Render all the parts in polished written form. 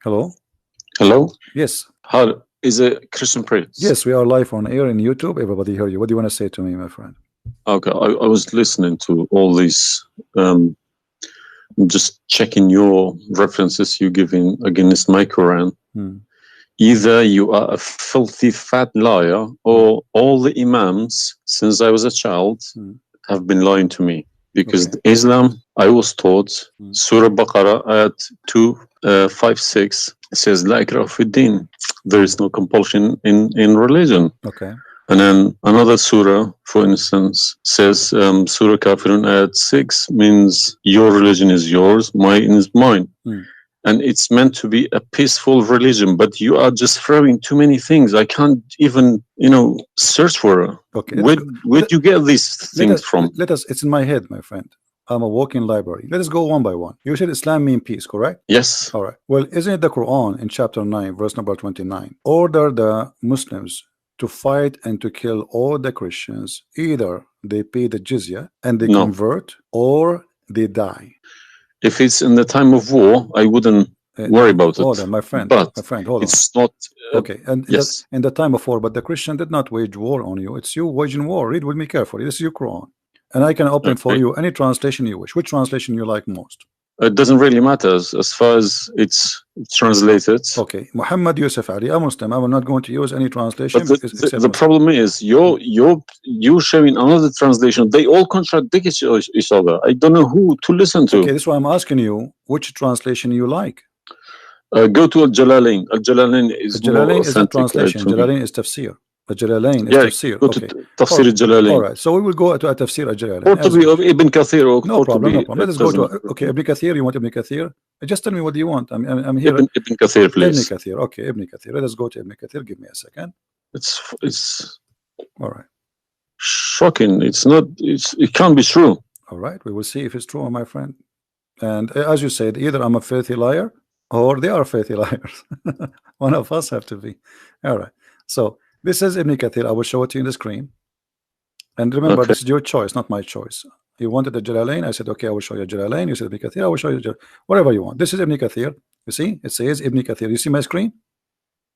Hello? Hello? Yes. How is a Christian priest? Yes, we are live on air in YouTube. Everybody hear you. What do you want to say to me, my friend? Okay, I was listening to all these, just checking your references you giving against my Quran. Either you are a filthy fat liar, or all the Imams since I was a child have been lying to me. Because Islam, I was taught Surah Baqarah at 256 says La ikraha fi din. There is no compulsion in religion. Okay. And then another surah, for instance, says Surah Kafirun at 6 means your religion is yours, mine is mine. And it's meant to be a peaceful religion, but you are just throwing too many things. I can't even, search for it. Okay. Where'd you get these things from? It's in my head, my friend. I'm a walking library. Let us go one by one. You said Islam means peace, correct? Yes. All right. Well, isn't it the Quran in chapter 9, verse number 29, order the Muslims to fight and to kill all the Christians, either they pay the jizya and they convert, or they die. If it's in the time of war, I wouldn't worry about it. Hold on, my friend. But my friend, hold it's not. Okay, and yes, in the time of war, but the Christian did not wage war on you. It's you waging war. Read with me carefully. This is your Quran, and I can open for you any translation you wish. Which translation you like most? It doesn't really matter as far as it's translated. Okay, Muhammad Yusuf Ali, a Muslim. I will not going to use any translation. But the problem is you're showing another translation. They all contradict each other. I don't know who to listen to. Okay, this is why I'm asking you which translation you like. Go to Al-Jalalain. Al-Jalalain is Al-Jalalain is a translation. Jalalain is tafsir. Al-Jalalain is tafsir. Go to Tafsir Al-Jalalain. All right, so we will go to a tafsir Al-Jalalain. Or to be of Ibn Kathir. No problem, no problem. Let us go to Ibn Kathir. You want Ibn Kathir? Just tell me what do you want. I'm here. Ibn Kathir, please. Ibn Kathir. Okay, Ibn Kathir. Let us go to Ibn Kathir. Give me a second. It's all right. Shocking. It can't be true. All right, we will see if it's true, my friend. And as you said, either I'm a filthy liar or they are filthy liars. One of us have to be. All right. So this is Ibn Kathir. I will show it to you in the screen. And remember, this is your choice, not my choice. You wanted the Jalalain. I said, okay, I will show you Jalalain. You said Ibn Kathir. I will show you whatever you want. This is Ibn Kathir. You see, it says Ibn Kathir. You see my screen?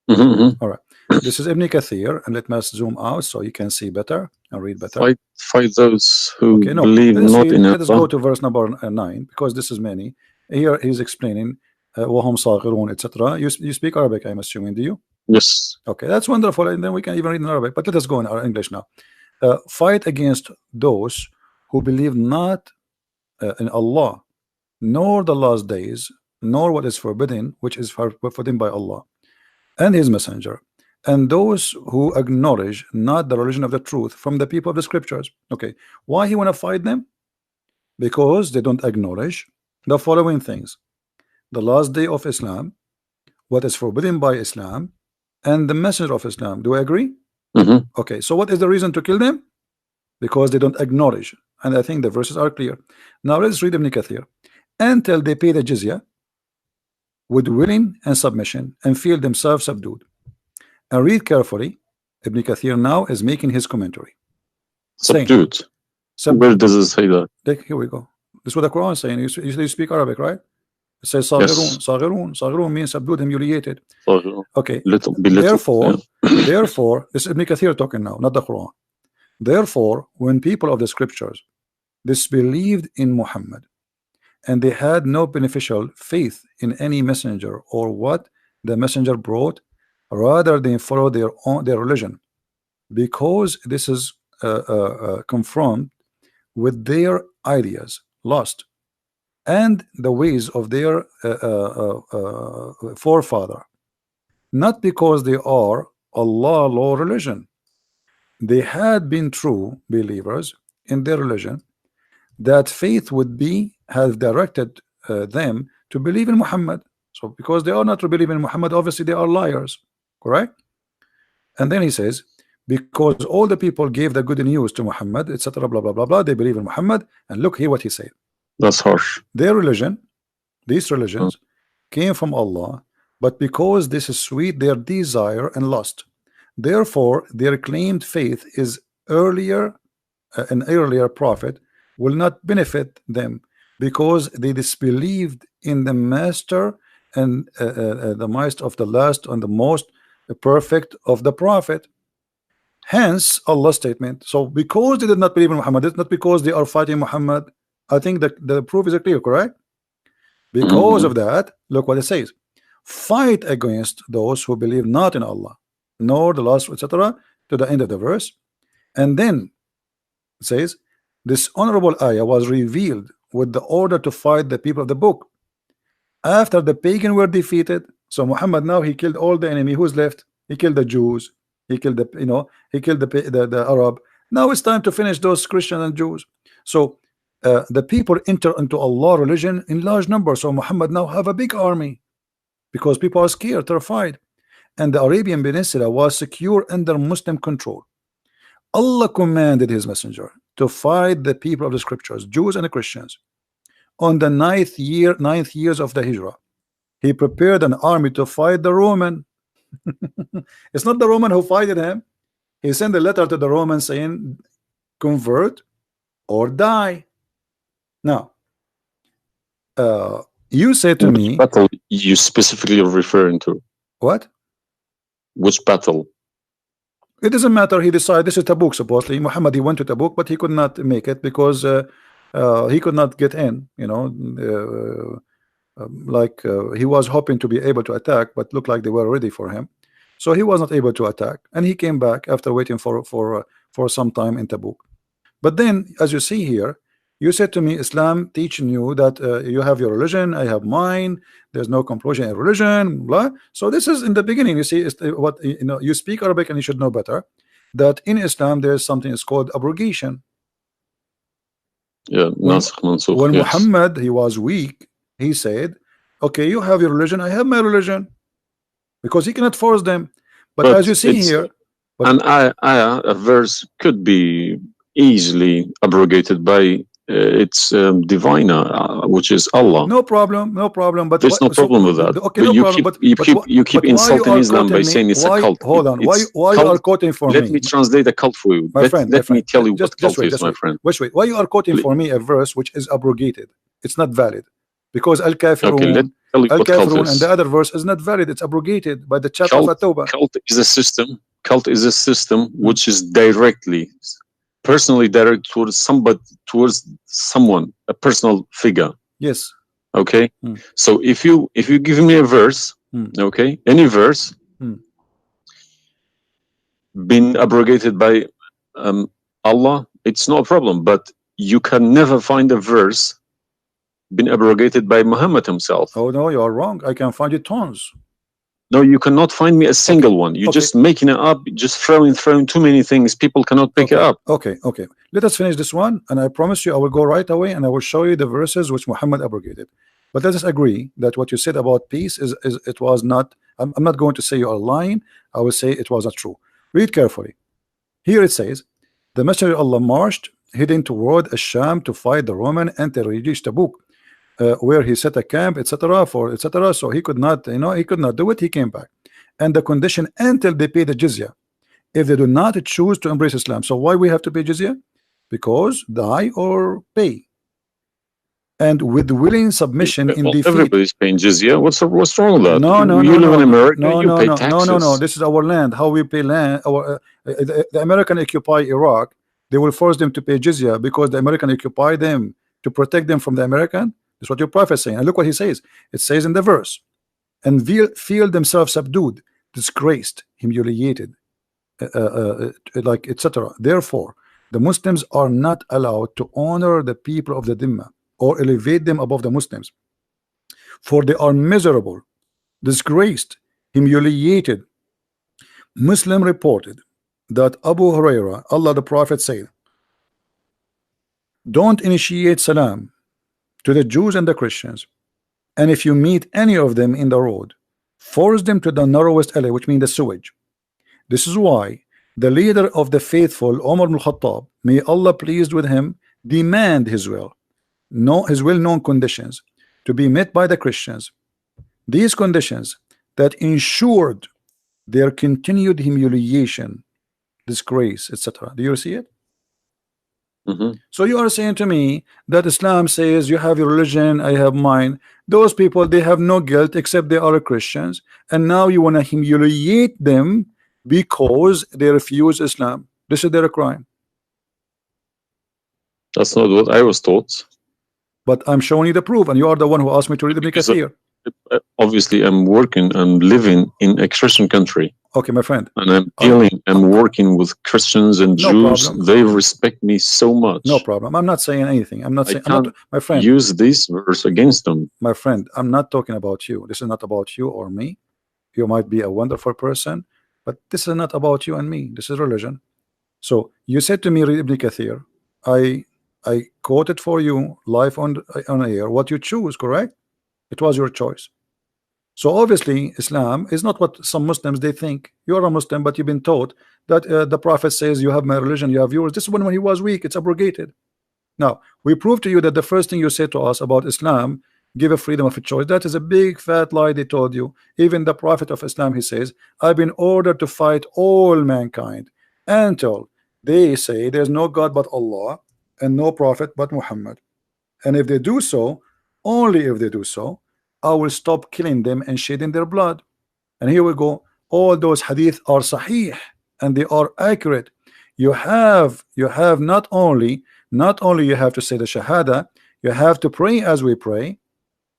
All right. This is Ibn Kathir, and let me zoom out so you can see better and read better. Fight those who believe not in Allah. Let us go to verse number 9, because this is many. Here he's explaining وَهُمْ صَاغِرُونَ, etc. You speak Arabic, I'm assuming, do you? Yes. Okay, that's wonderful, and then we can even read in Arabic. But let us go in our English now. Fight against those who believe not in Allah, nor the last days, nor what is forbidden, which is forbidden by Allah and His Messenger, and those who acknowledge not the religion of the truth from the people of the scriptures. Okay, why he want to fight them? Because they don't acknowledge the following things: the last day of Islam, what is forbidden by Islam, and the messenger of Islam. Do I agree? Okay, so what is the reason to kill them? Because they don't acknowledge, and I think the verses are clear. Now let's read Ibn Kathir. Until they pay the jizya with willing and submission and feel themselves subdued. And read carefully. Ibn Kathir now is making his commentary. Subdued. Where does it say that? Here we go. This is what the Quran is saying. You speak Arabic, right? It says Saghirun. Saghirun means subdued, humiliated. Okay. Therefore, this is Ibn Kathir talking now, not the Quran. Therefore, when people of the scriptures disbelieved in Muhammad, and they had no beneficial faith in any messenger or what the messenger brought, rather than follow their religion, because this is confirmed with their ideas, lust, and the ways of their forefather, not because they are Allah law religion. They had been true believers in their religion, that faith would be have directed them to believe in Muhammad. So because they are not to believe in Muhammad, obviously they are liars, correct? And then he says, because all the people gave the good news to Muhammad, etc., blah blah blah blah, they believe in Muhammad. And look here what he said. That's harsh. Their religion, these religions came from Allah, but because this is sweet, their desire and lust, therefore their claimed faith is earlier, an earlier prophet will not benefit them, because they disbelieved in the master and the master of the last and the most perfect of the prophet. Hence Allah's statement. So because they did not believe in Muhammad, it's not because they are fighting Muhammad. I think that the proof is clear, correct? Because of that, look what it says: fight against those who believe not in Allah, nor the last, etc., to the end of the verse. And then it says, this honorable ayah was revealed with the order to fight the people of the book after the pagan were defeated. So Muhammad now he killed all the enemy. Who's left? He killed the Jews. He killed the he killed the Arab. Now it's time to finish those Christians and Jews. So the people enter into Allah religion in large numbers. So Muhammad now have a big army because people are scared, terrified, and the Arabian Peninsula was secure under Muslim control. Allah commanded his messenger to fight the people of the scriptures, Jews and Christians. On the ninth years of the Hijrah, he prepared an army to fight the Roman. It's not the Roman who fighted him. He sent a letter to the Romans saying, convert or die. Now, you said to Which me, battle you specifically referring to? what? Which battle? It doesn't matter. He decided this is Tabuk. Supposedly, Muhammad he went to Tabuk, but he could not make it because he could not get in. He was hoping to be able to attack, but looked like they were ready for him, so he was not able to attack, and he came back after waiting for some time in Tabuk. But then, as you see here, you said to me, Islam teaching you that you have your religion, I have mine. There's no compulsion in religion, blah. So this is in the beginning. You see, what you speak Arabic and you should know better that in Islam there is something is called abrogation. Yeah, nasikh mansukh. When Yes. Muhammad he was weak, he said, "Okay, you have your religion, I have my religion," because he cannot force them. But as you see here, a verse could be easily abrogated by its diviner, which is Allah. no problem, no problem. But there's no problem with that. Okay, but no problem. you keep insulting Islam by saying it's a cult. Hold on. Why cult. you are quoting for Let me? me translate a cult for you. Let me tell you what cult is, my friend. Wait. Why you are quoting for me a verse which is abrogated? It's not valid because Al-Kafirun, okay, let me tell you what cult is. And the other verse is not valid. It's abrogated by the chapter of At-Tawbah. Cult is a system. Cult is a system which is personally direct towards someone, a personal figure. Yes. Okay. So if you give me a verse, okay, any verse been abrogated by Allah, it's no problem. But you can never find a verse been abrogated by Muhammad himself. Oh no, you are wrong. I can find you tons. No, you cannot find me a single one. You're just making it up, just throwing too many things. People cannot pick it up. Okay. Let us finish this one, and I promise you I will go right away and I will show you the verses which Muhammad abrogated. But let us agree that what you said about peace is it was not. I'm not going to say you are lying. I will say it was not true. Read carefully. Here it says, the Messenger of Allah marched heading toward Asham to fight the Roman until he reached Tabuk, where he set a camp, etc. So he could not, he could not do it. He came back, and the condition until they pay the jizya, if they do not choose to embrace Islam. So why we have to pay jizya? Because die or pay. And with willing submission in defeat. Everybody's paying jizya. What's wrong with that? No. You live in America. You pay taxes. No. This is our land. How we pay land? The American occupy Iraq. They will force them to pay jizya because the American occupy them to protect them from the American. That's what your prophet is saying. And look what he says. It says in the verse, and feel themselves subdued, disgraced, humiliated, like etc. Therefore, the Muslims are not allowed to honor the people of the Dhimma or elevate them above the Muslims, for they are miserable, disgraced, humiliated. Muslim reported that Abu Huraira, Allah the Prophet said, don't initiate salam to the Jews and the Christians, and if you meet any of them in the road, force them to the narrowest alley, which means the sewage. This is why the leader of the faithful, Umar ibn Khattab, may Allah pleased with him, demand his well-known conditions to be met by the Christians. These conditions that ensured their continued humiliation, disgrace, etc. Do you see it? So you are saying to me that Islam says you have your religion, I have mine. Those people, they have no guilt except they are Christians, and now you want to humiliate them because they refuse Islam. This is their crime. That's not what I was taught. But I'm showing you the proof, and you are the one who asked me to read Ibn Kathir. Obviously, I'm working and living in a Christian country. Okay, my friend. And I'm working with Christians and Jews. Problem. They respect me so much. No problem. I'm not saying anything. I'm not saying. I can't my friend. Use this verse against them. My friend, I'm not talking about you. This is not about you or me. You might be a wonderful person, but this is not about you and me. This is religion. So you said to me, read Ibn Kathir. I quoted for you live on air what you choose, correct? It was your choice. So obviously Islam is not what some Muslims they think. You're a Muslim, but you've been taught that the Prophet says you have my religion, you have yours. This is when he was weak, it's abrogated. Now we prove to you that the first thing you say to us about Islam, give a freedom of a choice. That is a big fat lie they told you. Even the Prophet of Islam, he says, I've been ordered to fight all mankind until they say there's no God but Allah and no prophet but Muhammad. And if they do so, only if they do so, I will stop killing them and shedding their blood. And here we go. All those hadith are sahih and they are accurate. You have not only you have to say the shahada, you have to pray as we pray,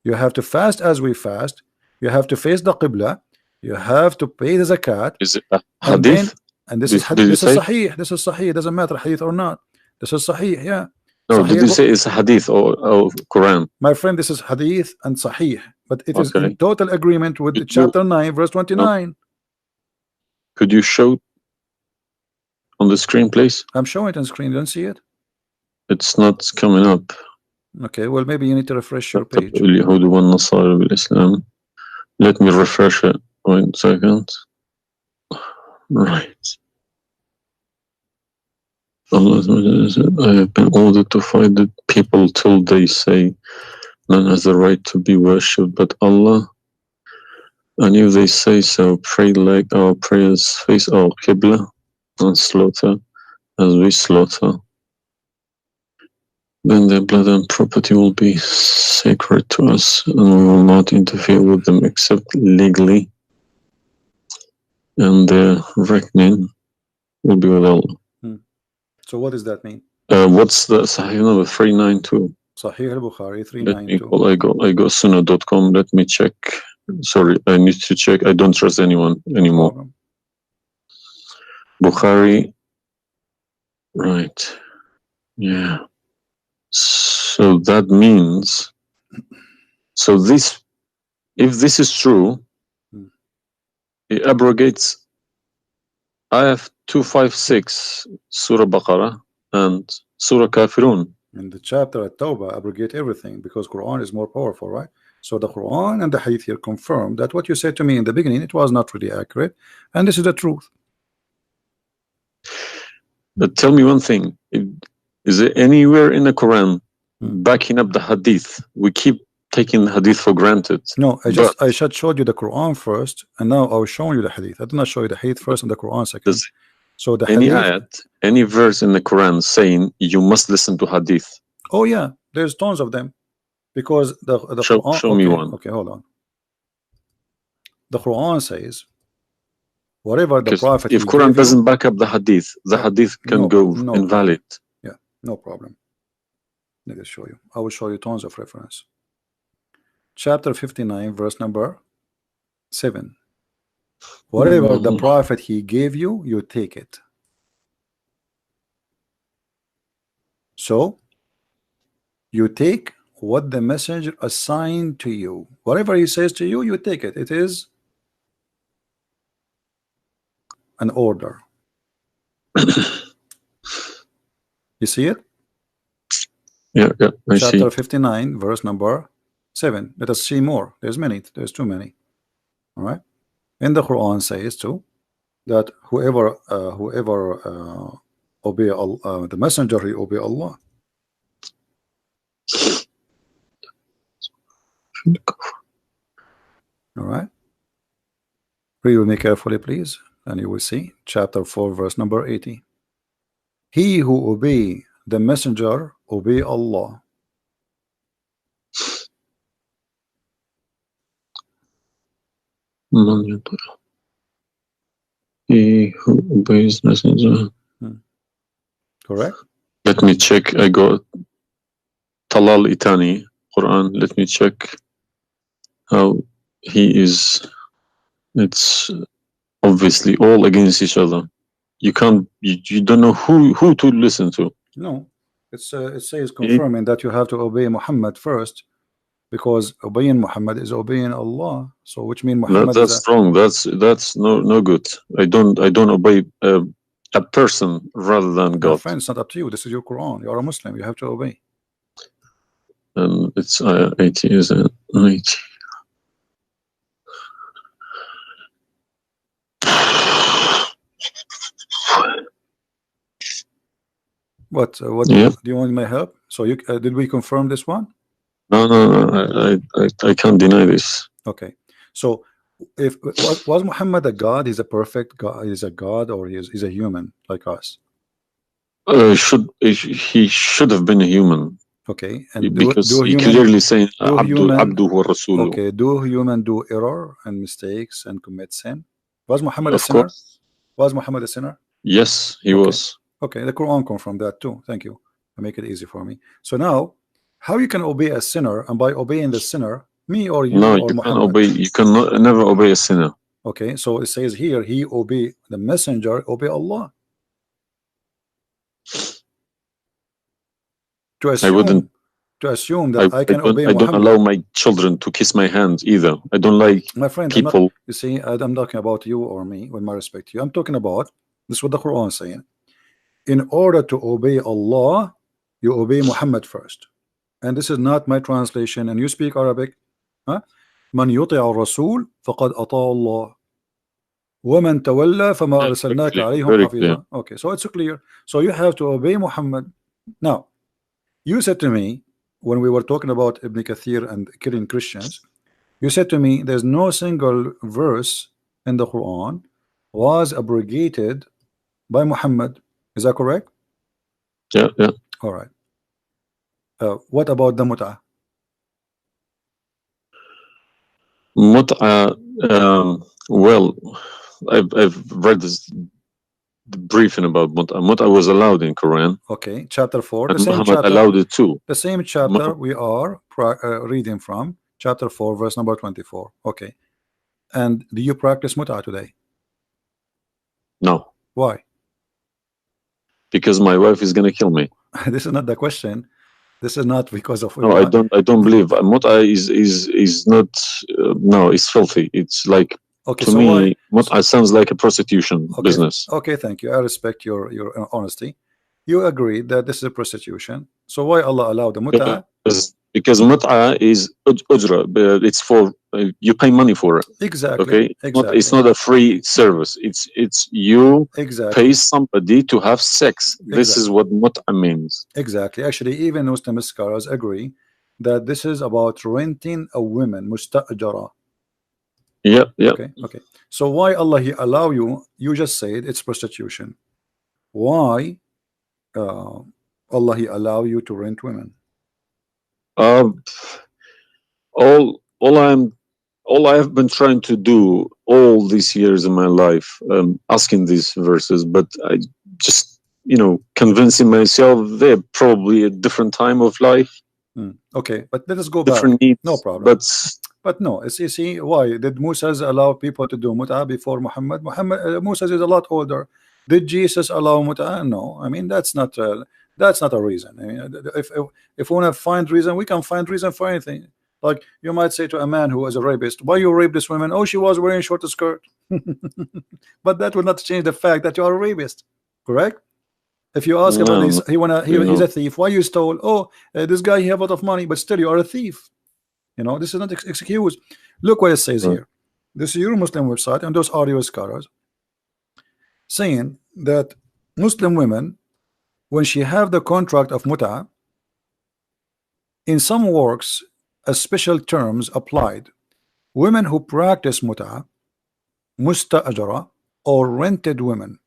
you have to fast as we fast, you have to face the qibla, you have to pay the zakat. Is it a hadith? And this is hadith. This is sahih. This is sahih. It doesn't matter hadith or not. This is sahih. Yeah. No, Sahih. did you say it's hadith or Quran? My friend, this is hadith and sahih, but it is in total agreement with chapter 9 verse 29. No. Could you show on the screen, please? I'm showing it on screen. You don't see it? It's not coming up. Okay, well maybe you need to refresh your page. Let me refresh it. 1 second. Right. Allah said, I have been ordered to fight the people till they say none has the right to be worshipped but Allah. And if they say so, pray like our prayers, face our qibla, and slaughter as we slaughter. Then their blood and property will be sacred to us, and we will not interfere with them except legally. And their reckoning will be with Allah. So what does that mean? What's the Sahih number? 392. Sahih al-Bukhari 392. I go sunnah.com. Let me check. Sorry, I need to check. I don't trust anyone anymore. Bukhari. Right. Yeah. So that means, if this is true, it abrogates Ayah 256, Surah Baqarah, and Surah Kafirun. In the chapter at Tawbah, abrogate everything because Quran is more powerful, right? So the Quran and the Hadith here confirm that what you said to me in the beginning, it was not really accurate, and this is the truth. But tell me one thing: is there anywhere in the Quran backing up the Hadith? We keep taking the Hadith for granted. No, I just showed you the Quran first, and now I was showing you the Hadith. I did not show you the Hadith first and the Quran second. So the any Hadith, ayat, any verse in the Quran saying you must listen to Hadith? Oh yeah, there's tons of them. Because the Quran, show me one. Okay, hold on. The Quran says whatever the Prophet. If Quran doesn't back up the Hadith can go invalid. Yeah, no problem. Let me show you. I will show you tons of reference. Chapter 59, verse number 7. Whatever the Prophet he gave you, you take it. So you take what the messenger assigned to you. Whatever he says to you, you take it. It is an order. You see it? Yeah, I see. Chapter 59, verse number 7. Let us see more. There's too many. All right. And the Quran says too that whoever obey Allah, the messenger, he obey Allah. All right. Read with me carefully, please, and you will see chapter 4, verse number 80. He who obey the messenger obey Allah? He who obeys messenger. Correct. Let me check. I got Talal Itani Quran. Let me check how he is. It's obviously all against each other. You can't. You don't know who to listen to. No, it says confirming that you have to obey Muhammad first, because obeying Muhammad is obeying Allah. So which means Muhammad That's is wrong. That's no good. I don't obey a person rather than my God. friend. It's not up to you. This is your Quran. You are a Muslim. You have to obey. And it's 80, is it? 80. What Yeah. do you want my help? So you did we confirm this one? No. I can't deny this. Okay. So if was Muhammad a god? He's a perfect god. He's a god, or he's a human like us? He should have been a human. Okay. And because do he human clearly saying do human Abduhu wa Rasuluhu. okay, do human do error and mistakes and commit sin? Was Muhammad a Of sinner? course. Was Muhammad a sinner? Yes, he Okay. was. Okay, the Quran confirmed that too. Thank you. To make it easy for me. So now, how you can obey a sinner, and by obeying the sinner, me or you No, or you can Muhammad? obey. You can never obey a sinner. Okay, so it says here, he obey the messenger, obey Allah. To I wouldn't. assume that I can obey I don't Muhammad. allow my children to kiss my hand either. I don't like My friend, people. you see, I'm talking about you or me, with my respect to you. I'm talking about this is what the Quran is saying. In order to obey Allah, you obey Muhammad first. And this is not my translation. And you speak Arabic. Huh? من يطع الرسول فقد أطاع الله ومن تولى فما أرسلناك عليهم Very clear. حفيظا. Okay, so it's clear. So you have to obey Muhammad. Now, you said to me when we were talking about Ibn Kathir and killing Christians, you said to me there's no single verse in the Quran was abrogated by Muhammad. Is that correct? Yeah. All right. What about the mut'ah? Mut'a. Well, I've read this briefing about Mut'a. Mut'a was allowed in Quran. Okay, chapter 4. And The same Muhammad chapter. allowed it too. The same chapter we are reading from, chapter 4, verse number 24. Okay. And do you practice mut'ah today? No. Why? Because my wife is gonna kill me. This is not the question. This is not because of No, I don't believe Mut'a is not. No, it's filthy. It's like, okay, to so me, Mut'a sounds like a prostitution business. Okay, thank you. I respect your honesty. You agree that this is a prostitution. So why Allah allowed the mut'ah? Because Mut'a is ujra. It's for you pay money for it. Exactly. Okay. Exactly. It's not a free service. It's you pay somebody to have sex. This is what Mut'a means. Exactly. Actually, even Muslim scholars agree that this is about renting a woman, musta'jara. Yeah. Okay. So why Allah He allow you? You just said it's prostitution. Why Allah He allow you to rent women? All I have been trying to do all these years in my life, asking these verses, but I just, convincing myself they're probably a different time of life. Okay, but let us go different back. Needs, no problem. But no, see, why did Moses allow people to do mut'ah before Muhammad? Moses is a lot older. Did Jesus allow mut'ah? No. I mean, that's not a reason. I mean, if we want to find reason, we can find reason for anything. Like you might say to a man who is a rapist, why you rape this woman? Oh, she was wearing short skirt. But that will not change the fact that you are a rapist, correct? If you ask about this, he's a thief. Why you stole? Oh, this guy he have a lot of money, but still you are a thief. This is not excuse. Look what it says here. This is your Muslim website, and those audio scholars saying that Muslim women, when she have the contract of mut'ah, in some works, a special terms applied. Women who practice mut'ah, musta'ajara, or rented women.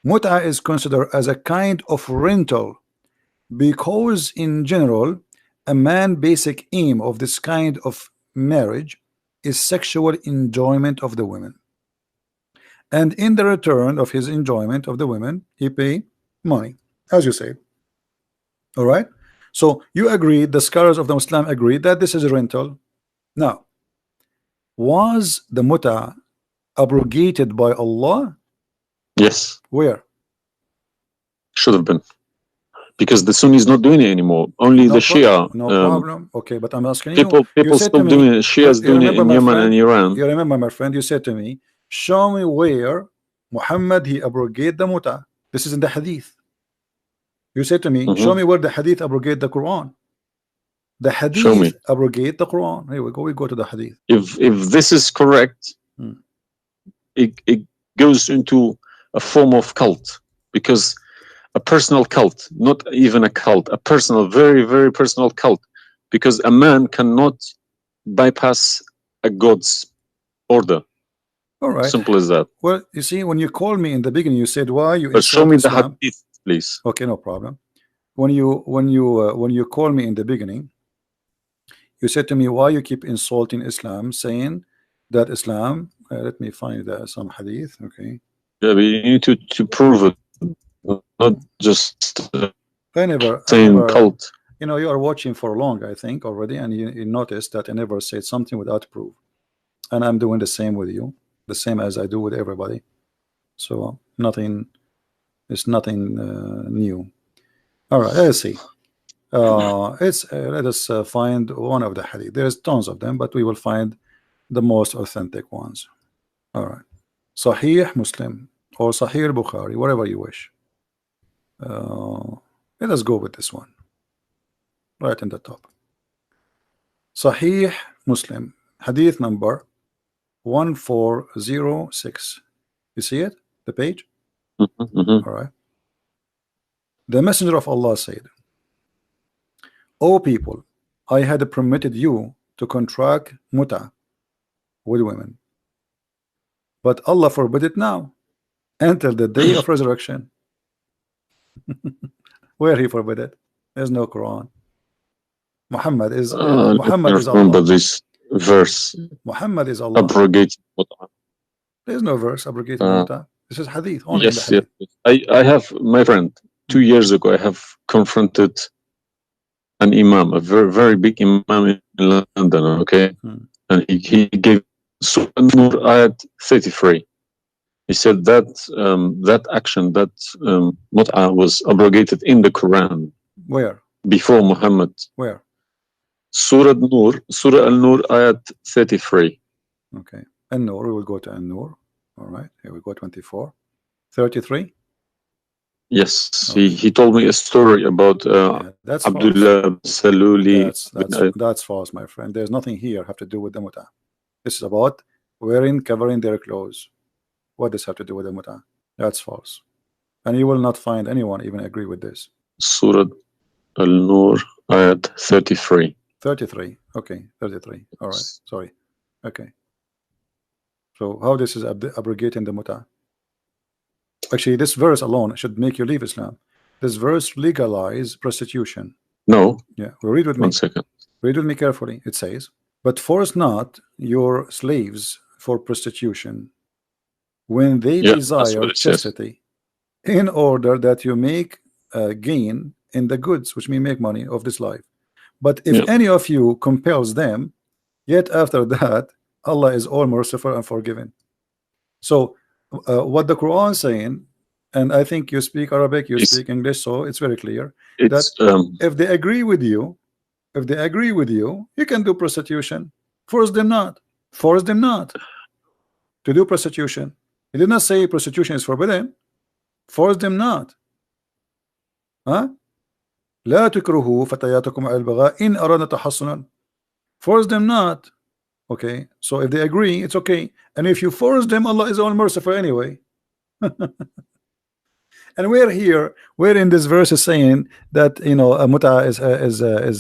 Mut'ah is considered as a kind of rental Because in general, a man basic aim of this kind of marriage is sexual enjoyment of the women, and in the return of his enjoyment of the women he pay money, as you say. All right, so you agree, the scholars of the Muslim agree that this is a rental. Now, was the muta abrogated by Allah? Yes, Where? should have been, because the Sunni is not doing it anymore. Only the Shia. No problem. Okay, but I'm asking people you said still to me, doing it. Shia is you doing it remember, in my Yemen friend, and Iran. you remember, my friend, you said to me, show me where Muhammad he abrogate the muta. This is in the hadith. You said to me, show me where the hadith abrogate the Quran. The Show me. hadith abrogate the Quran. Here we go. We go to the hadith. If this is correct, it goes into a form of cult, because a personal cult, not even a cult, a personal, very, very personal cult, because a man cannot bypass a God's order. All right. Simple as that. Well, you see, when you called me in the beginning, you said, why you But show me Islam? the hadith, please. Okay, no problem. When you call me in the beginning, you said to me, why you keep insulting Islam, saying that Islam, let me find some hadith. Okay. Yeah, but you need to prove it, not just saying cult. You know, you are watching for long, I think, already, and you noticed that I never said something without proof. And I'm doing the same with you, the same as I do with everybody. So nothing, it's nothing new. All right, let's see. Let us find one of the hadith. There's tons of them, but we will find the most authentic ones. All right, Sahih Muslim or Sahih Bukhari, whatever you wish. Let us go with this one, right in the top. Sahih Muslim, hadith number 1406. You see it, the page? All right. The Messenger of Allah said, O people, I had permitted you to contract muta with women, but Allah forbid it now until the day of resurrection. Where he forbid it? There's no Quran. Muhammad is Muhammad is Allah. Remember this verse. Muhammad is Allah. Abrogate muta. There's no verse abrogating muta. This is hadith. Only yes, in the hadith. I have, my friend, 2 years ago, I have confronted an Imam, a very, very big Imam in London, okay? And he gave Surah Nur ayat 33. He said that that action, that mut'ah was abrogated in the Quran. Where? Before Muhammad. Where? Surah Nur, Surah Al-Nur ayat 33. Okay. An-Nur, we will go to An-Nur. All right, here we go, 24. 33? Yes, okay. He told me a story about that's Abdullah Saluli. That's false, my friend. There's nothing here have to do with the muta. This is about covering their clothes. What does have to do with the muta? That's false. And you will not find anyone even agree with this. Surah Al-Nur ayat 33. 33. Okay, 33. All right, sorry. Okay. So how this is abrogating the muta? Actually, this verse alone should make you leave Islam. This verse legalize prostitution. No. Yeah, well, read with me. 1 second. Read with me carefully. It says, but force not your slaves for prostitution when they desire chastity, in order that you make gain in the goods, which mean make money of this life. But if any of you compels them, yet after that, Allah is all merciful and forgiving. So what the Quran is saying, and I think you speak Arabic, you speak English, so it's very clear that if they agree with you, you can do prostitution. Force them not. Force them not to do prostitution. He did not say prostitution is forbidden. Force them not. Huh? لا تكرهوا فتياتكم على البغاء إن أردنا تحصنا. Force them not. Okay, so if they agree, it's okay. And if you force them, Allah is all merciful anyway. And we're in this verse is saying that, you know, a muta is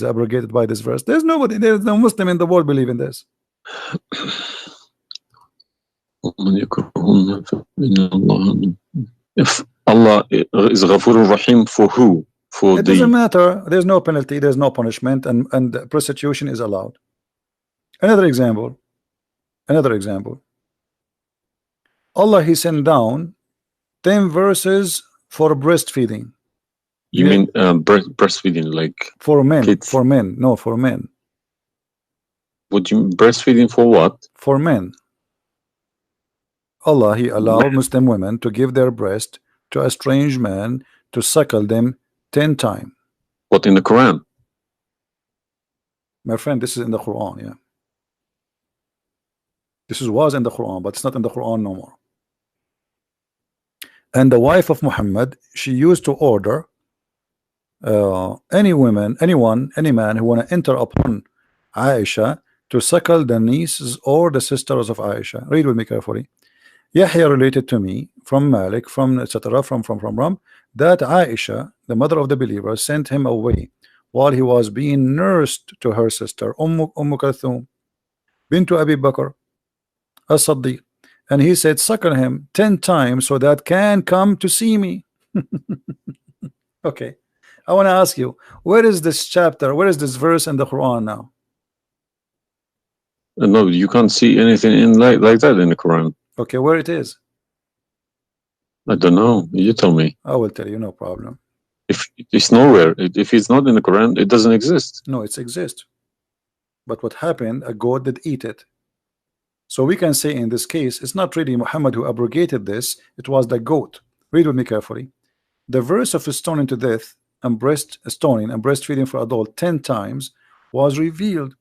abrogated by this verse. There's no Muslim in the world believe in this. If Allah is Ghafur Rahim, for who? for It doesn't the. matter. There's no penalty. There's no punishment, and prostitution is allowed. Another example. Another example. Allah, He sent down 10 verses for breastfeeding. You mean breastfeeding, like for men? kids? For men. No, for men. Would you breastfeeding for what? For men. Allah, He allowed Muslim women to give their breast to a strange man to suckle them 10 times. What, in the Quran? My friend, this is in the Quran, yeah. This was in the Quran, but it's not in the Quran no more. And the wife of Muhammad, she used to order any woman, any man who want to enter upon Aisha to suckle the nieces or the sisters of Aisha. Read with me carefully. Yahya related to me from Malik, from etc. from that Aisha, the mother of the believer, sent him away while he was being nursed to her sister Kulthum bint Abi Bakr as-Siddiq, and he said, suckle him 10 times so that can come to see me. Okay, I want to ask you, where is this chapter, where is this verse in the Quran now? No, you can't see anything in like that in the Quran. Okay, where it is? I don't know. You tell me. I will tell you, no problem. If it's nowhere, if it's not in the Quran, it doesn't exist. No, it exists. But what happened? A goat did eat it. So we can say in this case, it's not really Muhammad who abrogated this, it was the goat. Read with me carefully. The verse of stoning to death and stoning and breastfeeding for adult 10 times was revealed,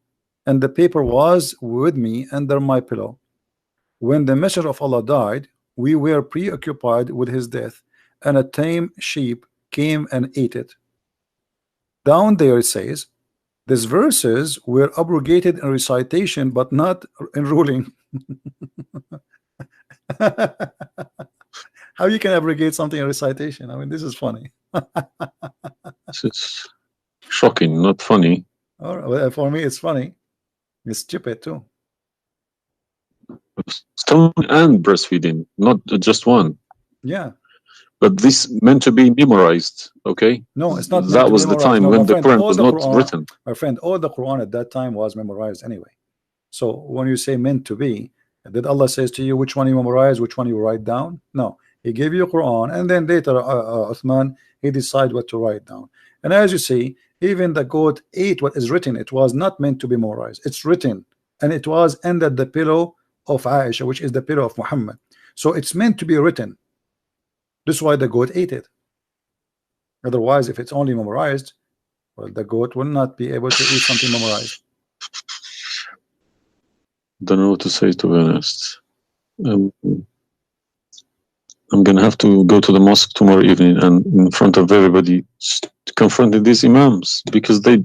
and the paper was with me under my pillow. When the messenger of Allah died, we were preoccupied with his death, and a tame sheep came and ate it. Down there it says, these verses were abrogated in recitation, but not in ruling. How you can abrogate something in recitation? I mean, this is funny. It's shocking, not funny. Well, for me, it's funny. It's stupid too. Stoning and breastfeeding, not just one. Yeah. But this meant to be memorized, okay? No, it's not. That was the time when the Quran was not written. My friend, all the Quran at that time was memorized anyway. So when you say meant to be, did Allah says to you which one you memorize, which one you write down? No, He gave you Quran, and then later Uthman, he decided what to write down. And as you see, even the goat ate what is written. It was not meant to be memorized. It's written, and it was under the pillow of Aisha, which is the pillow of Muhammad. So it's meant to be written. This is why the goat ate it. Otherwise, if it's only memorized, well, the goat will not be able to eat something memorized. Don't know what to say, to be honest. I'm gonna have to go to the mosque tomorrow evening and in front of everybody confront these Imams, because they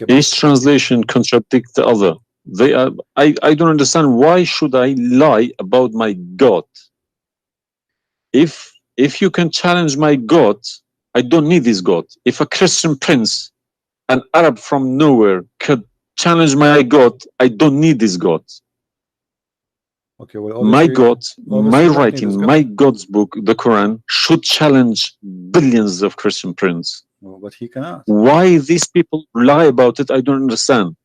each translation contradicts the other. They are. I don't understand, why should I lie about my God? If you can challenge my God, I don't need this God. If a Christian prince, an Arab from nowhere, could challenge my God, I don't need this God. Okay, well, my God, my writing, my God's book, the Quran, should challenge billions of Christian princes. Well, but he cannot. Why these people lie about it, I don't understand.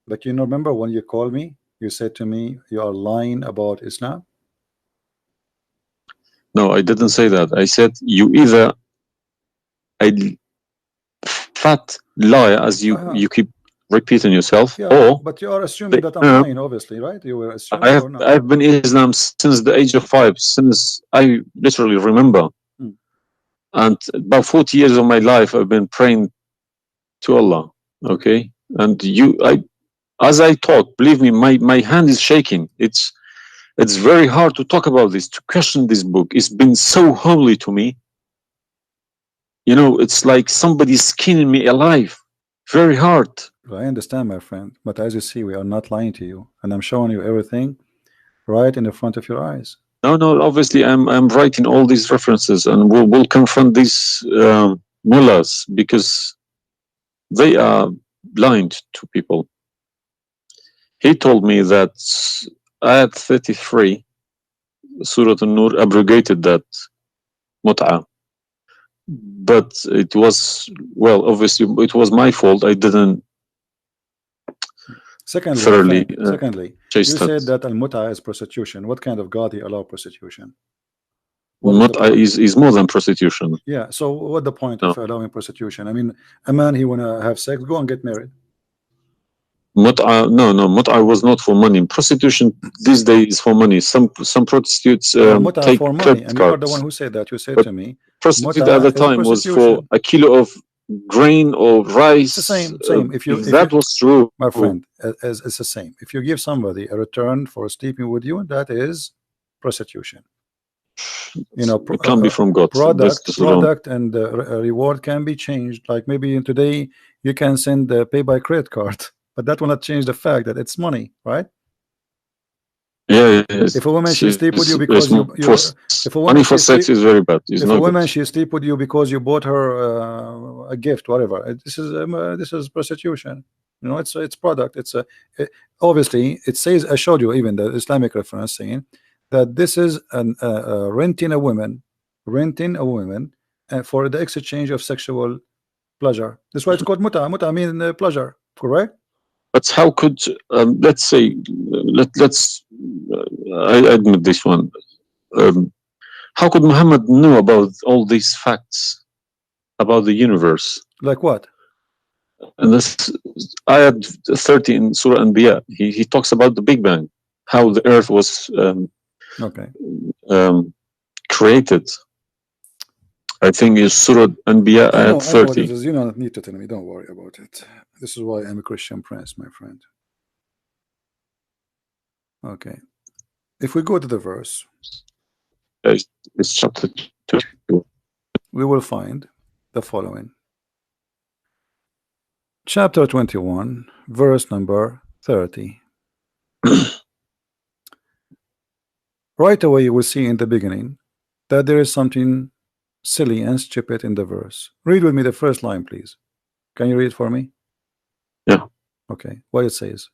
But you know, remember when you called me, you said to me, you are lying about Islam? No, I didn't say that. I said you either a fat liar, as you keep repeating yourself, or but you are assuming that I'm lying, obviously, right? You were assuming. I've been Islam since the age of 5, since I literally remember, and about 40 years of my life I've been praying to Allah. Okay, and as I talk, believe me, my hand is shaking. It's very hard to talk about this, to question this book. It's been so holy to me. You know, it's like somebody's skinning me alive. Very hard. I understand, my friend, but as you see, we are not lying to you, and I'm showing you everything right in the front of your eyes. No, obviously I'm writing all these references, and we'll confront these mullahs, because they are blind to people. He told me that Ayat 33, Surah An-Nur, abrogated that mut'ah. but it was, well, obviously it was my fault. I didn't Secondly, my thoroughly friend, secondly, you said chastise. that al-mut'a is prostitution. What kind of God he allow prostitution? What is the Not point? is more than prostitution. Yeah, so what the point No, of allowing prostitution? I mean, a man, he wanna have sex, go and get married. no, mut'a was not for money. Prostitution these days is for money. Some prostitutes Yeah, mut'a take for money, credit and you are the one cards, who said that. You said but to me, prostitute at the mut'a is time was for prostitution. a kilo of grain or It's the rice. same. If that was true, My friend, as it's the same. If you give somebody a return for sleeping with you, that is prostitution. You know, it can't be from God. This alone. product and reward can be changed. Like maybe today you can send pay by credit card, but that will not change the fact that it's money, right? Yeah, If a woman she sleep with you it's because you if a money woman for she sex sleep is very bad. It's if a not good. woman she sleep with you because you bought her a gift, whatever, this is prostitution. You know, it's product. It's a obviously it says, I showed you even the Islamic reference saying that this is an renting a woman for the exchange of sexual pleasure. That's why it's called muta. Muta mean pleasure, correct? But how could let's say let's I admit this one. Um, how could Muhammad know about all these facts about the universe? Like what? And this ayat 30 in Surah Anbiya, he talks about the Big Bang, how the Earth was Okay. Created. I think is Surah Anbiya ayat I know what it 30. is. You don't need to tell me. Don't worry about it. This is why I'm a Christian prince, my friend. Okay. If we go to the verse, It's chapter 2. we will find the following. Chapter 21, verse number 30. Right away you will see in the beginning that there is something silly and stupid in the verse. Read with me the first line, please. Can you read it for me? Yeah. Okay. What it says.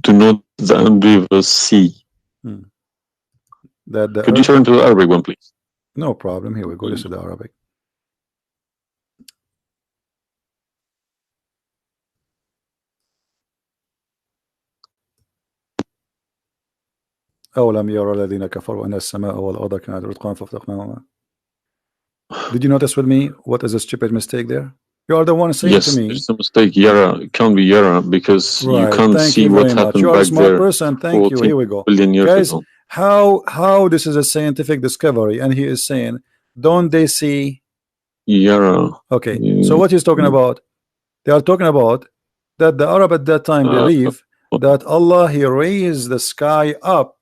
Do not the unbelievers see. That the Could you turn to the Arabic one, please? No problem. Here we go. This is the Arabic. أولم يرى الذين كفروا أن السماء والأرض كانت رتقا ففتقناهما. Did you notice with me what is a stupid mistake there? You are the one saying yes, to me. There's a mistake. Yara, it can't be Yara because Right. you can't Thank see you what very much. happened You are a back smart there. person. Thank you. Here we go. Guys, Ago. how this is a scientific discovery, and he is saying, don't they see? Yara. Okay. So what he's talking about? They are talking about that the Arab at that time believe that Allah, he raised the sky up.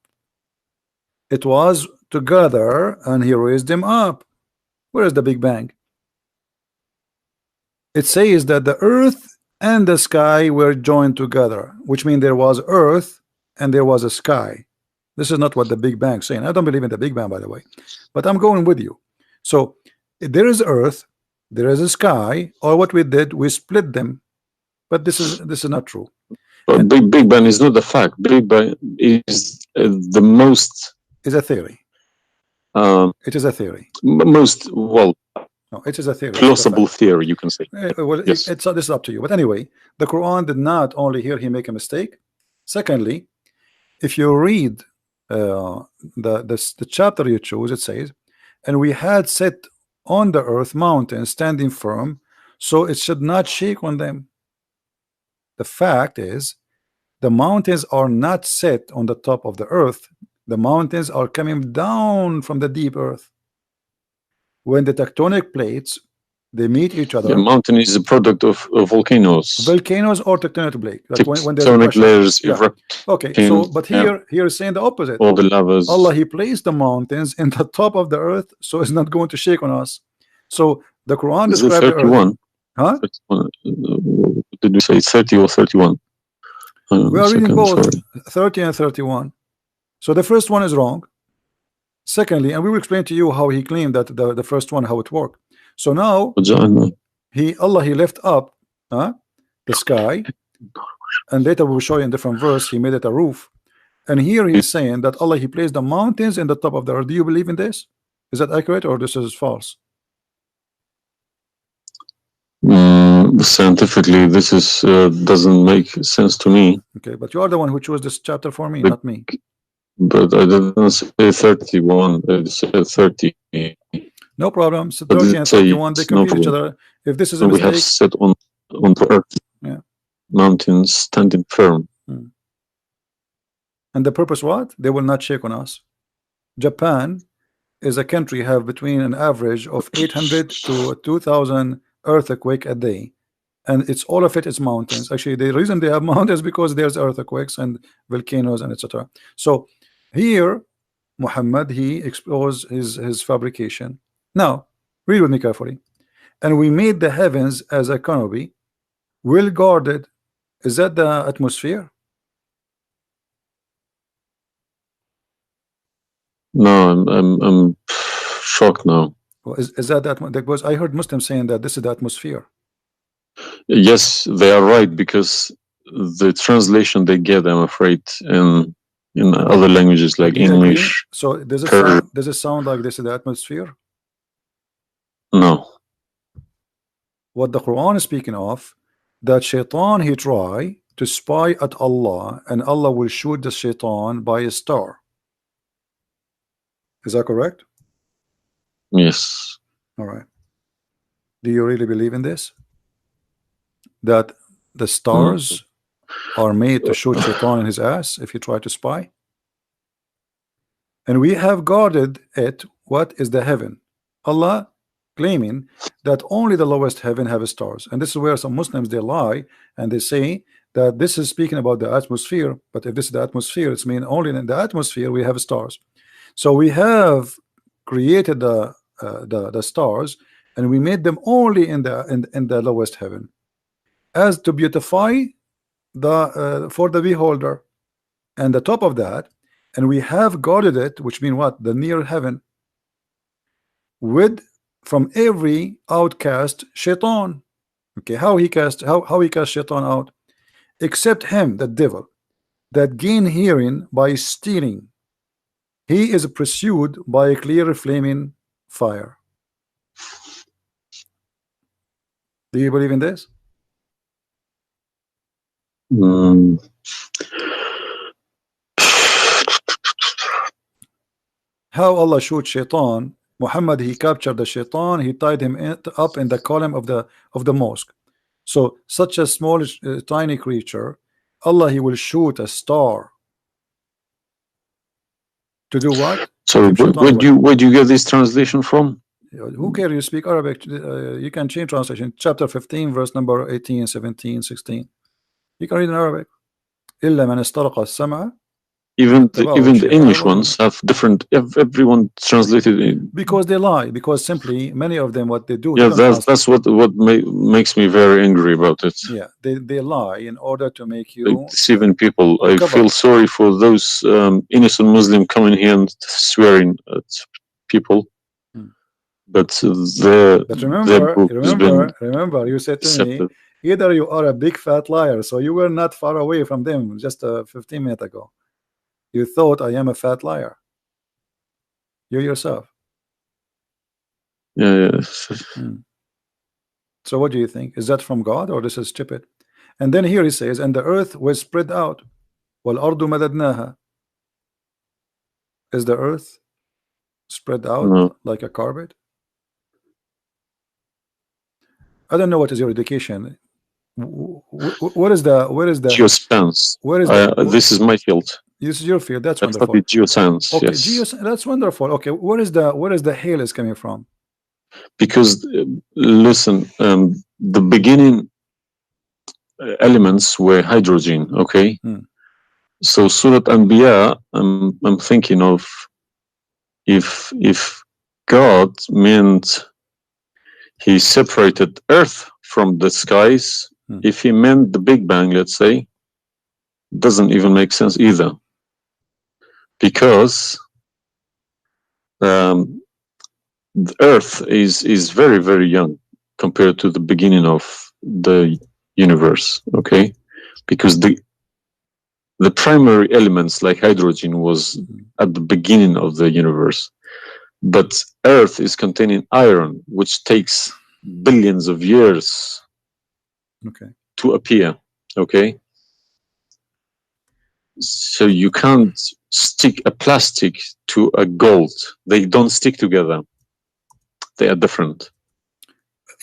It was together and he raised them up. Where is the Big Bang? It says that the earth and the sky were joined together, which means there was earth and there was a sky. This is not what the Big Bang is saying. I don't believe in the Big Bang, by the way, but I'm going with you. So there is earth, there is a sky, or what we did, we split them. But this is not true. But Big Bang is not the fact. Big Bang is the most. Is a theory. It is a theory. Most well. No, it is a theory. Plausible theory, you can say. Well, yes. This is up to you. But anyway, the Quran did not only here he make a mistake. Secondly, if you read the chapter you choose, it says, and we had set on the earth mountains standing firm, so it should not shake on them. The fact is, the mountains are not set on the top of the earth. The mountains are coming down from the deep earth. When the tectonic plates they meet each other. The mountain is a product of volcanoes. Volcanoes or tectonic plate. Like when there's tectonic layers erupt. Okay, so but here is saying the opposite. All the lavas. Allah, he placed the mountains in the top of the earth, so it's not going to shake on us. So the Quran describes 31. Huh? 31. Did we say 30 or 31? We are reading both 30 and 31. So the first one is wrong. Secondly, and we will explain to you how he claimed that the first one, how it worked. So now Allah he left up the sky, and later we'll show you in different verse he made it a roof, And here he's saying that Allah, he placed the mountains in the top of the earth. Do you believe in this? Is that accurate or this is false? Scientifically, this is doesn't make sense to me. Okay, but you are the one who chose this chapter for me, not me. But I didn't say 31. I said 30. No problem. So 30 and 31, they complete each other. If this is a mistake, we have set on the earth, yeah, mountains standing firm. And the purpose what? They will not shake on us. Japan is a country have between an average of 800 to 2,000 earthquake a day, and it's all of it is mountains. Actually, the reason they have mountains because there's earthquakes and volcanoes and etc. So here Muhammad, he exposed his fabrication. Now read with me carefully. And we made the heavens as a canopy, well guarded. Is that the atmosphere? No, I'm shocked now. Well, is that because I heard Muslims saying that this is the atmosphere. Yes, they are right, because the translation they get, I'm afraid, in other languages like English. So does it sound like this is the atmosphere? No. What the Quran is speaking of, that shaitan, he try to spy at Allah, and Allah will shoot the shaitan by a star. Is that correct? Yes. All right. Do you really believe in this? That the stars are made to shoot shaitan in his ass if he try to spy? And we have guarded it. What is the heaven? Allah claiming that only the lowest heaven have stars, and this is where some Muslims, they lie and they say that this is speaking about the atmosphere. But if this is the atmosphere, it's mean only in the atmosphere we have stars. So we have created the stars, and we made them only in the lowest heaven, as to beautify the for the beholder. And the top of that, and we have guarded it, which mean what? The near heaven, with from every outcast shaitan. Okay, how he cast shaitan out? Except him, the devil, that gain hearing by stealing. He is pursued by a clear flaming fire. Do you believe in this? How Allah shoot shaitan? Muhammad, he captured the shaitan, he tied him up in the column of the mosque. So such a small tiny creature, Allah, he will shoot a star to do what? So where do you get this translation from? Who cares? You speak Arabic, you can change translation. Chapter 15 verse number 18, 17, 16. You can read in Arabic. إلا من استرق السمع. Even the English ones have different. Everyone translated it because they lie. Because simply many of them, what they do. Yeah, that's what makes me very angry about it. Yeah, they lie in order to make you deceiving people. I feel sorry for those innocent Muslim coming here and swearing at people. But remember, you said to me, either you are a big fat liar. So you were not far away from them just 15 minutes ago. You thought I am a fat liar. You yourself. Yeah. So what do you think? Is that from God or this is stupid? And then here he says, and the earth was spread out. وَالْأَرْضُ مَدَدْنَاهَا. Is the earth spread out like a carpet? I don't know what is your education. Where is the geoscience? Where is this is my field. This is your field. That's I wonderful. Geoscience. Okay, yes. That's wonderful. Okay, where is the hail is coming from? Because listen, the beginning elements were hydrogen. Okay, so Surat Anbiya, I'm thinking of if God meant he separated earth from the skies, if he meant the Big Bang, let's say, doesn't even make sense either, because the earth is very, very young compared to the beginning of the universe. Okay, because The primary elements like hydrogen was at the beginning of the universe, but Earth is containing iron, which takes billions of years to appear. Okay, so you can't stick a plastic to a gold. They don't stick together. They are different.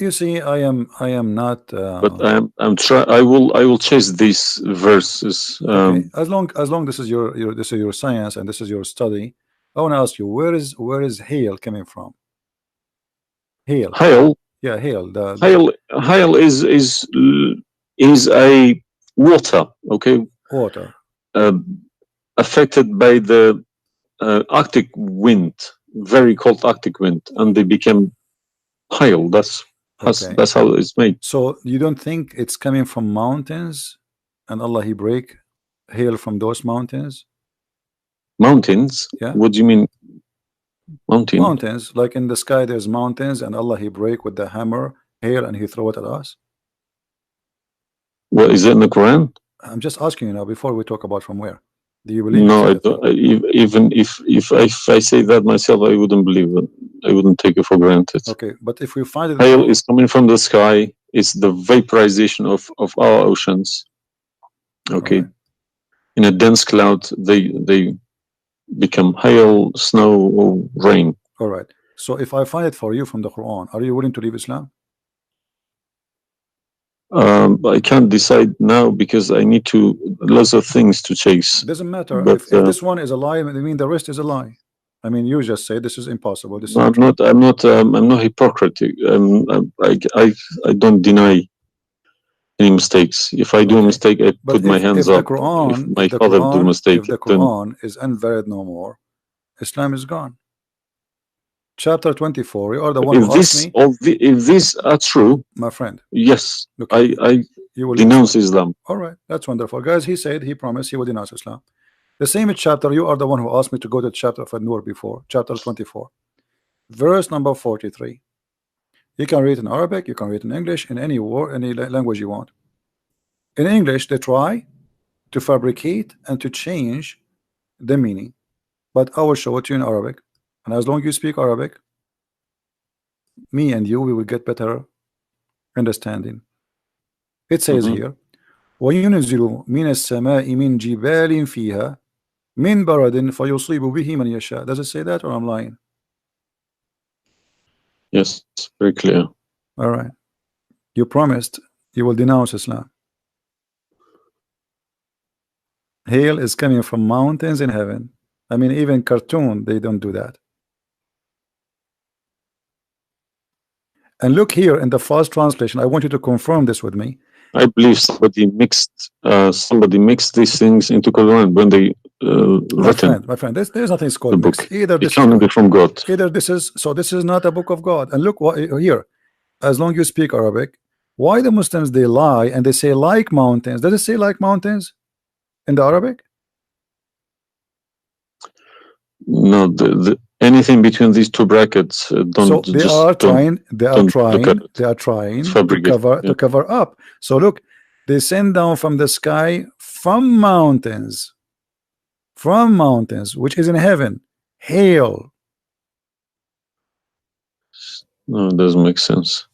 You see, I am not. But I'm try. I will chase these verses. Okay, as long this is your science and this is your study, I want to ask you, where is hail coming from? Hail. Hail. Yeah, hail. Hail is a water. Okay. Water. Affected by the Arctic wind, very cold Arctic wind, and they became hail. That's how it's made. So you don't think it's coming from mountains, and Allah He break hail from those mountains? Mountains? Yeah. What do you mean? Mountains, like in the sky, there's mountains, and Allah He break with the hammer hail, and He throw it at us. What is it in the Quran? I'm just asking you now before we talk about from where. Do you believe? No, I don't. Even if I say that myself, I wouldn't believe it. I wouldn't take it for granted. Okay, but if we find it, hail is coming from the sky. It's the vaporization of our oceans. Okay, in a dense cloud, they become hail, snow, or rain. All right. So if I find it for you from the Quran, are you willing to leave Islam? I can't decide now because I need lots of things to chase. It doesn't matter. But, if this one is a lie, I mean the rest is a lie. I mean, you just say this is impossible. This I'm not hypocritic. I don't deny any mistakes. If I do a mistake, I put my hands up. If my father do a mistake, if the Quran is invalid no more, Islam is gone. Chapter 24. You are the one who asked me. If these are true, my friend, yes, I denounce Islam. All right, that's wonderful, guys. He said he promised he would denounce Islam. The same chapter. You are the one who asked me to go to the chapter of An-Nur before. Chapter 24, verse number 43. You can read in Arabic. You can read in English. In any word, any language you want. In English, they try to fabricate and to change the meaning, but I will show it to you in Arabic. And as long as you speak Arabic, me and you, we will get better understanding. It says here, وَيُنْزِلُ مِنَ السَّمَاءِ مِنْ جِبَالٍ فِيهَا مِنْ بَرَدٍ فَيُصِيبُ بِهِ مَنْ يَشَاءُ. Does it say that, or I'm lying? Yes, very clear. All right. You promised you will denounce Islam. Hail is coming from mountains in heaven. I mean, even cartoon, they don't do that. And look here in the first translation. I want you to confirm this with me. I believe somebody mixed these things into Quran when they written. My friend, there's nothing called book. mixed. Either this is from God. Either this is not a book of God. And look what here. As long as you speak Arabic, why the Muslims they lie and they say like mountains? Does it say like mountains in the Arabic? No, anything between these two brackets don't. So they are trying to cover up. So look, they send down from the sky from mountains, which is in heaven, hail. No, it doesn't make sense.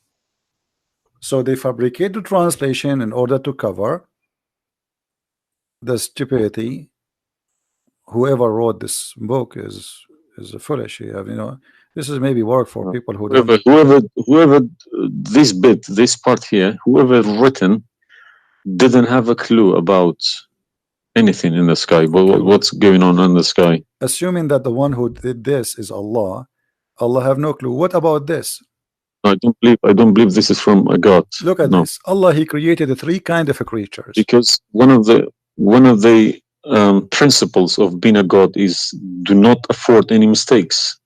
So they fabricate the translation in order to cover the stupidity. Whoever wrote this book is foolish. You know, this is maybe work for people who whoever this part here, whoever written didn't have a clue about anything in the sky. What's going on in the sky? Assuming that the one who did this is Allah have no clue. What about this? I don't believe this is from a God. Look at this. Allah, He created three kind of creatures. Because one of the principles of being a God is do not afford any mistakes.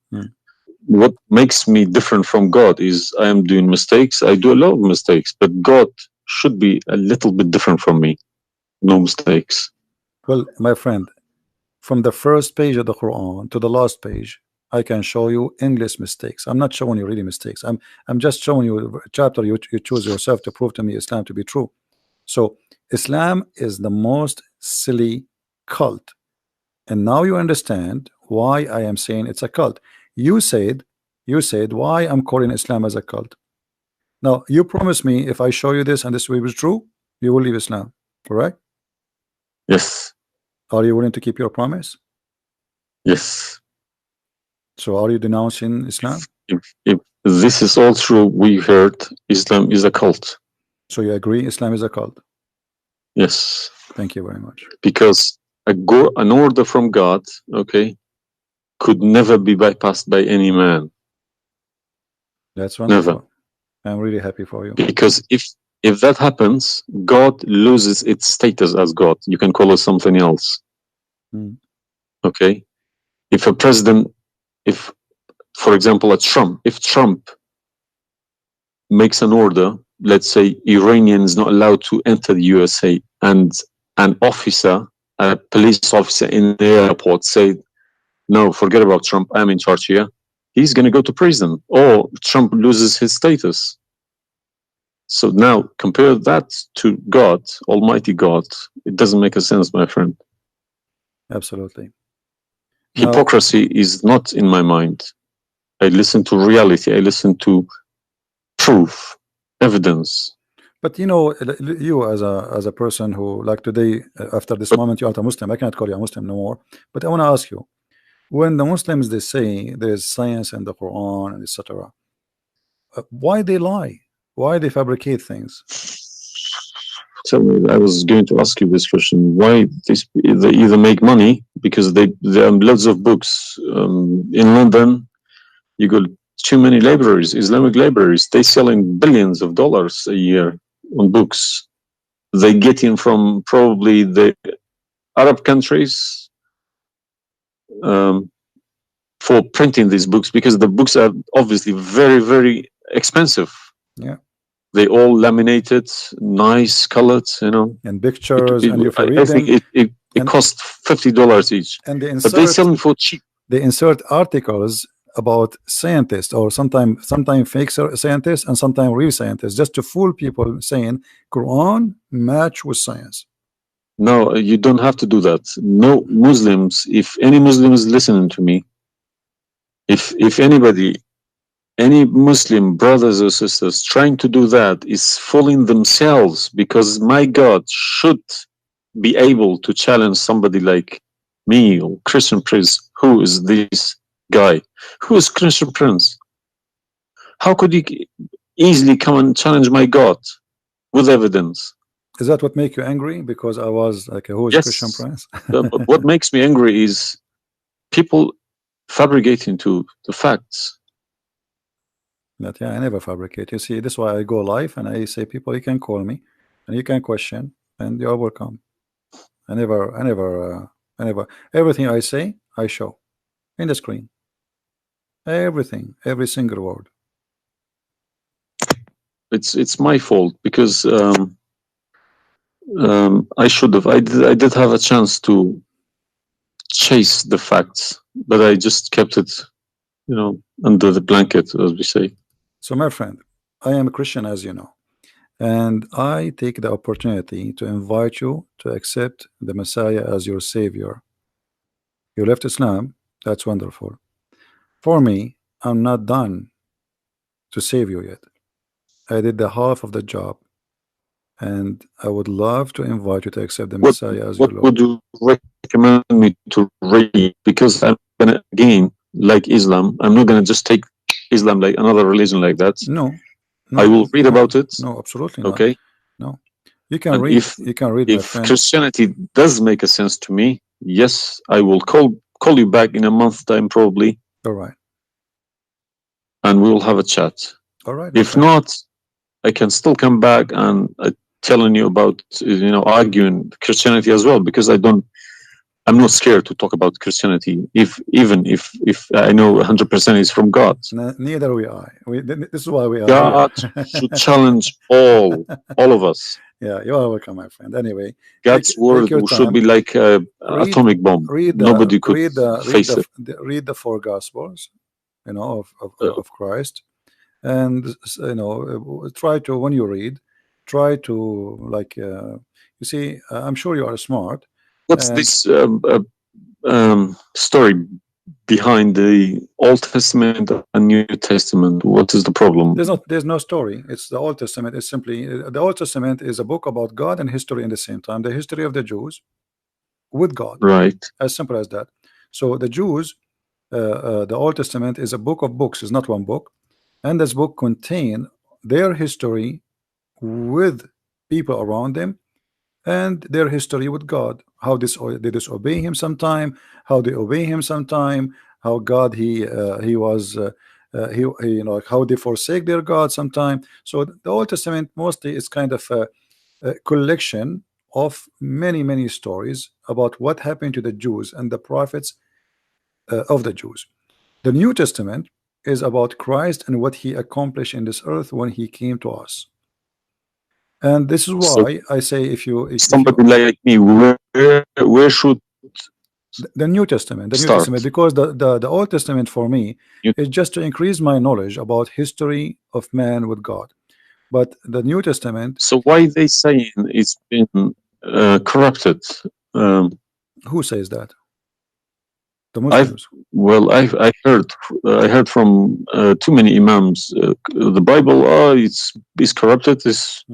What makes me different from God is I am doing mistakes. I do a lot of mistakes, but God should be a little bit different from me. No mistakes. Well, my friend, from the first page of the Quran to the last page, I can show you endless mistakes. I'm not showing you really mistakes. I'm just showing you a chapter you choose yourself to prove to me Islam to be true. So Islam is the most silly cult. And now you understand why I am saying it's a cult. You said why I'm calling Islam as a cult. Now you promise me if I show you this and this way was true, you will leave Islam, correct? Yes. Are you willing to keep your promise? Yes. So are you denouncing Islam? If this is all true, we heard Islam is a cult. So you agree Islam is a cult? Yes. Thank you very much. Because an order from God, okay, could never be bypassed by any man. That's wonderful. Never. I'm really happy for you. Because if that happens, God loses its status as God. You can call it something else. Okay? If a president, for example, if Trump makes an order, let's say Iranian is not allowed to enter the USA, and an officer, a police officer in the airport said, no, forget about Trump, I'm in charge here, he's going to go to prison, or Trump loses his status. So now compare that to God, Almighty God. It doesn't make a sense, my friend. Absolutely. Hypocrisy is not in my mind. I listen to reality. I listen to proof, evidence. But you know, you as a person who, like today, after this moment, you are a Muslim. I cannot call you a Muslim no more. But I want to ask you, when the Muslims they say there is science in the Quran and etc., why they lie? Why they fabricate things? Tell me, I was going to ask you this question. Why they either make money because there are loads of books in London. You got too many libraries, Islamic libraries. They selling billions of dollars a year on books. They get in from probably the Arab countries for printing these books, because the books are obviously very, very expensive. Yeah. They all laminated, nice colored, and pictures, and if you're I think reading, it costs $50 each. and But they sell them for cheap. They insert articles about scientists, or sometimes fake scientists and sometimes real scientists, just to fool people, saying Quran match with science. No, you don't have to do that. No Muslims, if any Muslim is listening to me, if anybody, any Muslim brothers or sisters trying to do that is fooling themselves, because my God should be able to challenge somebody like me or Christian Prince. Who is this guy? Who is Christian Prince? How could he easily come and challenge my God with evidence? Is that what make you angry? Because I was like, who is Christian Prince? What makes me angry is people fabricating to the facts. That I never fabricate. You see, this is why I go live and I say, people, you can call me and you can question, and you are welcome. I never, everything I say, I show in the screen. Everything, every single word. It's my fault, because I should have. I did have a chance to chase the facts, but I just kept it, under the blanket, as we say. So, my friend, I am a Christian, as you know, and I take the opportunity to invite you to accept the Messiah as your Savior. You left Islam, that's wonderful. For me, I'm not done to save you yet. I did the half of the job, and I would love to invite you to accept the Messiah as your Lord. What would you recommend me to read? Because I'm gonna, again, like Islam, I'm not gonna just take Islam like another religion like that. No, I will read about it. No, absolutely not. Okay. No, you can read. You can read. If Christianity does make a sense to me, yes, I will call you back in a month's time, probably. All right. And we will have a chat. All right. If not, I can still come back and telling you about, arguing Christianity as well, because I'm not scared to talk about Christianity, even if I know 100% is from God. Neither we are. This is why we are God here. should challenge all of us. Yeah, you are welcome, my friend. Anyway, God's word should be like an atomic bomb. Nobody could face it. Read the 4 Gospels, of Christ, and try to, when you read, try to, like, you see, I'm sure you are smart. What's And this story behind the Old Testament and New Testament? What is the problem? there's no story. It's the Old Testament is simply the Old Testament is a book about God and history in the same time. The history of the Jews with God, Right. as simple as that. So the Jews, the Old Testament is a book of books. It's not one book, and this book contain their history with people around them and their history with God. How they disobey Him sometime, how they obey Him sometime, how God he was he you know how they forsake their God sometime. So the Old Testament mostly is kind of a collection of many stories about what happened to the Jews and the prophets of the Jews. The New Testament is about Christ and what He accomplished in this earth when He came to us. And this is So why I say if you somebody like me, where should the New Testament, start? because the Old Testament for me is just to increase my knowledge about history of man with God. But the New Testament, So why they saying it's been corrupted? Um, who says that? The I've Muslims. I heard from too many imams. The Bible, it's corrupted. Is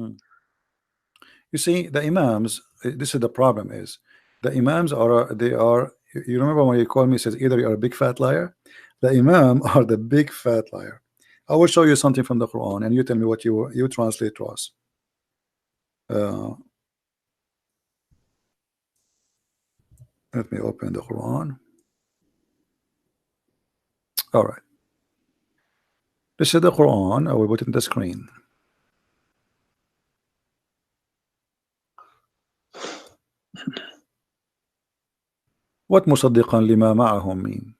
You see, the Imams, this is the problem is the Imams are they are you remember when you call me says either you're a big fat liar? The Imam are the big fat liar. I will show you something from the Quran and you tell me what you translate to us. Uh, let me open the Quran. All right. This is the Quran. I will put it in the screen. What مصدقا لما معهم mean?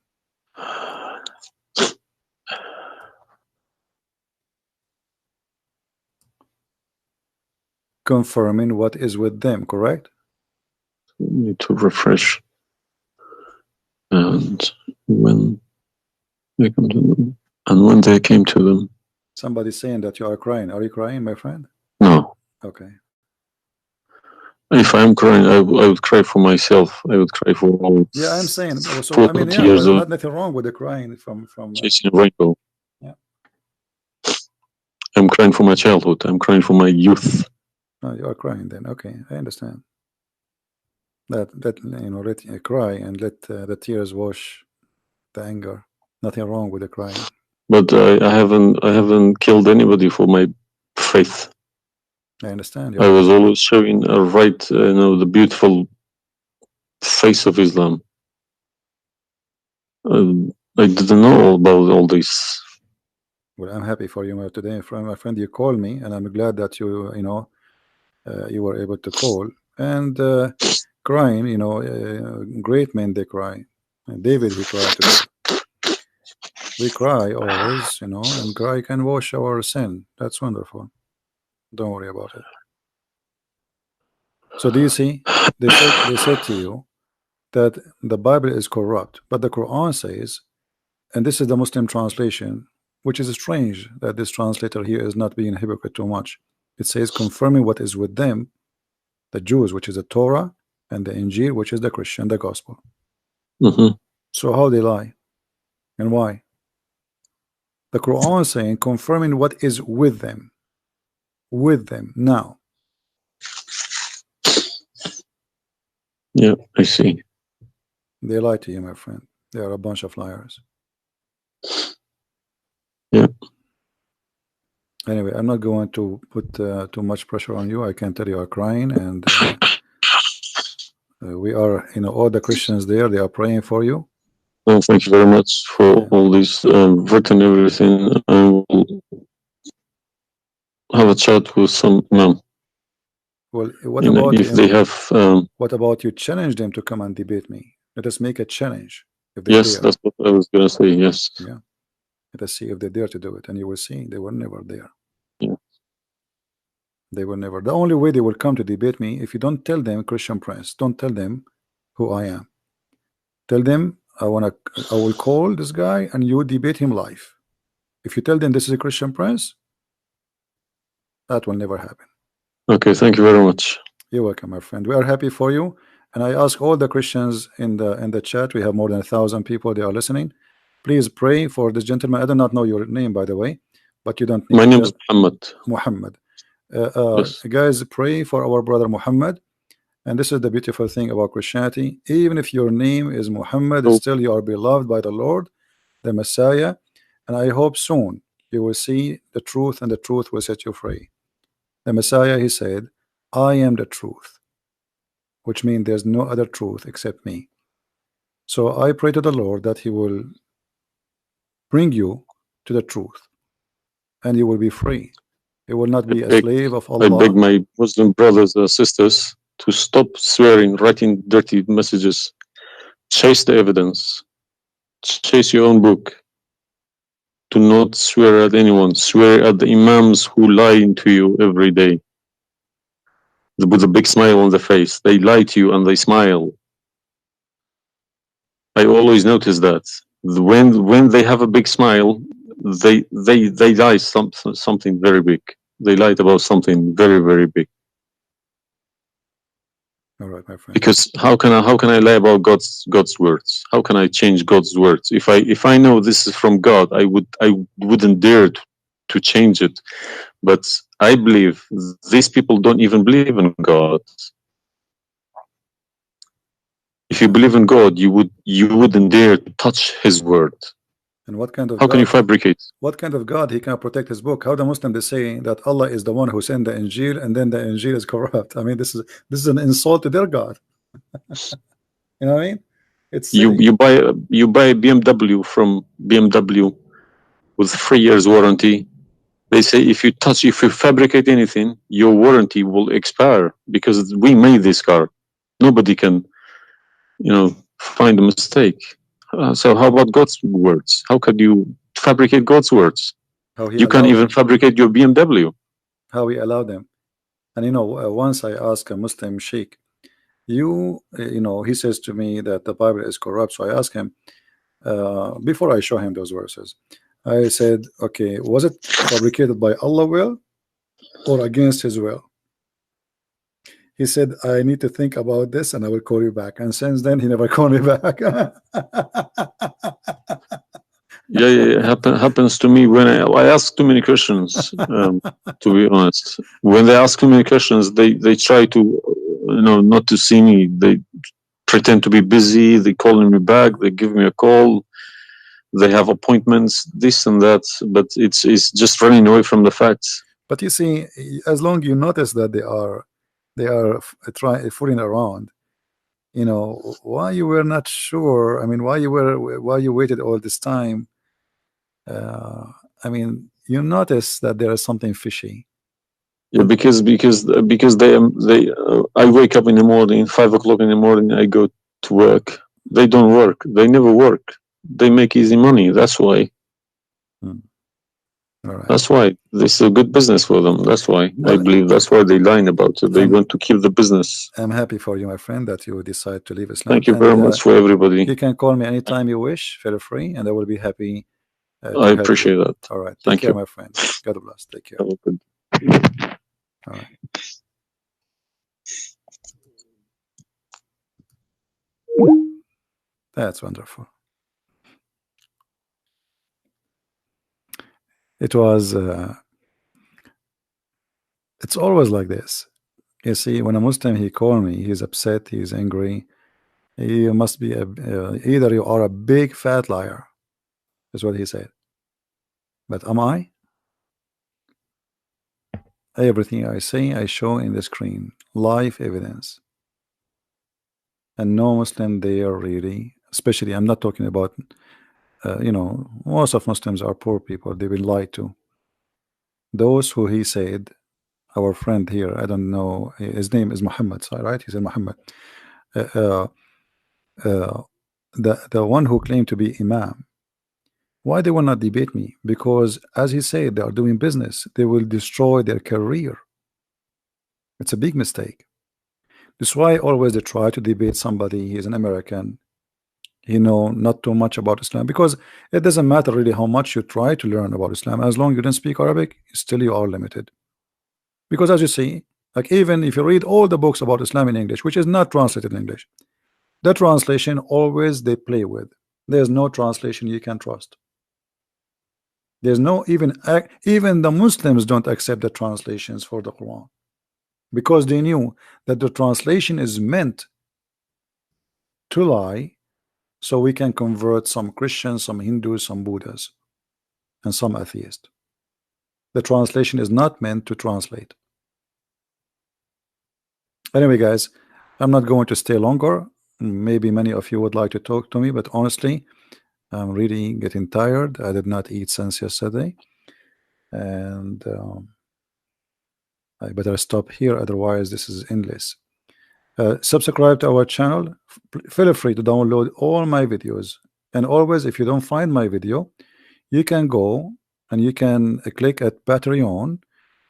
Confirming what is with them, correct? need to refresh. And when they come to them, and when they came to them, Somebody saying that you are crying. Are you crying, my friend? no. Okay. If I'm crying, I would cry for myself. I would cry for all Yeah, I'm saying. So I mean, 40 yeah, years but of nothing wrong with the crying from. chasing a rainbow. Yeah. I'm crying for my childhood. I'm crying for my youth. No, you are crying then. Okay, I understand. Let let cry and let the tears wash the anger. Nothing wrong with the crying. But I haven't killed anybody for my faith. I understand. I was always showing the beautiful face of Islam. I didn't know about all this. Well, I'm happy for you today, my friend. You called me, and I'm glad that you were able to call and crying. Great men they cry. David he cried to God. We cry always, and cry can wash our sin. That's wonderful. Don't worry about it. So do you see? They said to you that the Bible is corrupt, but the Quran says, and this is the Muslim translation, which is strange that this translator here is not being hypocrite too much. It says confirming what is with them, the Jews, which is the Torah, and the Injil, which is the Christian, the gospel. So how they lie and why? The Quran is saying confirming what is with them now. Yeah, I see. They lie to you, my friend. They are a bunch of liars. Yeah. Anyway, I'm not going to put too much pressure on you. I can tell you are crying, and we are, all the Christians there, they are praying for you. Well, thank you very much for all this written everything. I will have a chat with some imam. Well, what about if they have? What about you challenge them to come and debate me? Let us make a challenge. If they Yes, dare. that's what I was gonna say. Yes. Yeah. Let us see if they dare to do it, and you will see they were never there. Yeah. They will never. The only way they will come to debate me if you don't tell them Christian Prince. Don't tell them who I am. Tell them I will call this guy and you debate him live. If you tell them this is a Christian Prince, that will never happen. Okay, thank you very much. You're welcome, my friend. We are happy for you, And I ask all the Christians in the chat. We have more than 1,000 people. They are listening. Please pray for this gentleman. I do not know your name, by the way, but you don't need My to name is tell. Muhammad. Muhammad. Yes. Guys, pray for our brother Muhammad. And this is the beautiful thing about Christianity. Even if your name is Muhammad, So still you are beloved by the Lord, the Messiah. And I hope soon you will see the truth, and the truth will set you free. The Messiah, he said, I am the truth, which means there's no other truth except me. So I pray to the Lord that he will bring you to the truth, and you will be free. You will not I be a beg, slave of I beg Allah. my Muslim brothers and sisters to stop swearing, writing dirty messages. Chase the evidence. Chase your own book. Do not swear at anyone. Swear at the Imams who lie to you every day with a big smile on their face. They lie to you and they smile. I always notice that when they have a big smile, they lie something very big. They lied about something very, very big. All right, my friend. Because how can I lie about God's words? How can I change God's words? If I know this is from God, I wouldn't dare to change it. But I believe these people don't even believe in God. If you believe in God, you wouldn't dare to touch His word. And what kind of How can you God? fabricate? What kind of God he can protect his book? How the Muslim they say that Allah is the one who sent the Injil, and then the Injil is corrupt? I mean, this is an insult to their God. You know what I mean? It's silly. You buy a BMW from BMW with 3 years warranty. They say if you fabricate anything, your warranty will expire because we made this car. Nobody can, find a mistake. So how about God's words? How could you fabricate God's words? How he You can't allowed even them. fabricate your BMW. How he allowed them. And once I asked a Muslim sheikh, he says to me that the Bible is corrupt. So I asked him, before I show him those verses, I said, okay, was it fabricated by Allah will or against his will? He said, I need to think about this and I will call you back. And since then, he never called me back. Yeah. Happens to me when I ask too many questions. To be honest, when they ask too many questions, they try to, not to see me. They pretend to be busy. They calling me back. They give me a call. They have appointments, this and that. But it's just running away from the facts. But you see, as long you notice that they are fooling around, why you were not sure. I mean, why you waited all this time. I mean, you notice that there is something fishy. Yeah, because I wake up in the morning, 5 o'clock in the morning. I go to work. They don't work. They never work. They make easy money. That's why. All right. That's why this is a good business for them. That's why I believe that's why they lying about it. They want to keep the business. I'm happy for you, my friend, that you decide to leave Islam. Thank you very much for everybody. You can call me anytime you wish. Feel free, and I will be happy. I appreciate that. All right. Take Thank care, you, my friend. God bless. Take care. Good. All right. That's wonderful. It was. It's always like this. You see, when a Muslim he call me, he's upset, he's angry. You must be either you are a big fat liar, is what he said. But am I? Everything I say, I show in the screen, live evidence. And no Muslim there really, especially I'm not talking about, most of Muslims are poor people. They've been lied to. Those who he said, our friend here, I don't know, his name is Muhammad, right? He said Muhammad. The one who claimed to be Imam. Why they will not debate me? Because as he said, they are doing business. They will destroy their career. It's a big mistake. That's why always they try to debate somebody. He's an American. He know not too much about Islam, because it doesn't matter really how much you try to learn about Islam. As long as you don't speak Arabic, still you are limited. Because as you see, Like, even if you read all the books about Islam in English, which is not translated in English, the translation always they play with. There's no translation you can trust. There's no even the Muslims don't accept the translations for the Quran, because they knew that the translation is meant to lie, so we can convert some Christians, some Hindus, some Buddhas, and some atheists. The translation is not meant to translate. Anyway, guys, I'm not going to stay longer. Maybe many of you would like to talk to me, but honestly, I'm really getting tired. I did not eat since yesterday, and I better stop here, otherwise this is endless. Subscribe to our channel. Feel free to download all my videos, and always, if you don't find my video, you can go and you can click at Patreon.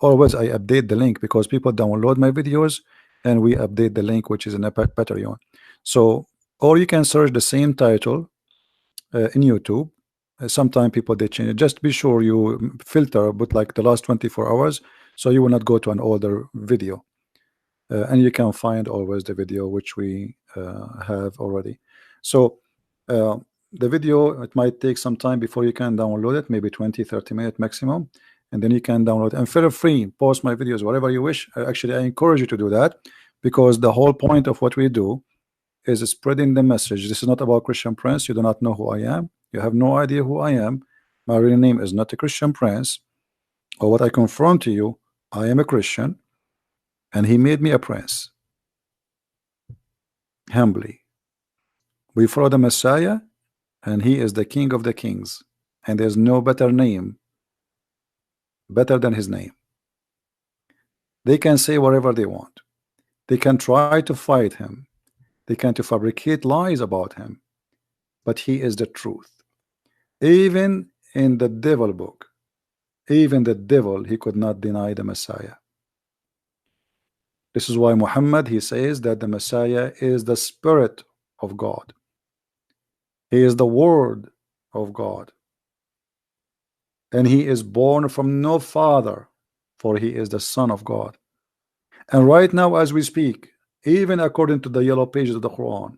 Always I update the link, because people download my videos and we update the link which is in a Patreon. So, or you can search the same title in YouTube. Sometimes people they change it. Just be sure you filter, but like the last 24 hours, so you will not go to an older video. And you can find always the video which we have already. So the video, it might take some time before you can download it, maybe 20-30 minutes maximum, and then you can download. And feel free, post my videos whatever you wish. Actually, I encourage you to do that, because the whole point of what we do is spreading the message. This is not about Christian Prince. You do not know who I am. You have no idea who I am. My real name is not a Christian Prince. Or what I confirm to you, I am a Christian, and he made me a prince. Humbly, we follow the Messiah, and he is the King of the Kings, and there's no better name better than his name. They can say whatever they want. They can try to fight him. They can to fabricate lies about him, but he is the truth. Even in the devil book, even the devil, he could not deny the Messiah. This is why Muhammad, he says that the Messiah is the Spirit of God. He is the Word of God, and he is born from no father, for he is the Son of God. And right now as we speak, even according to the yellow pages of the Quran,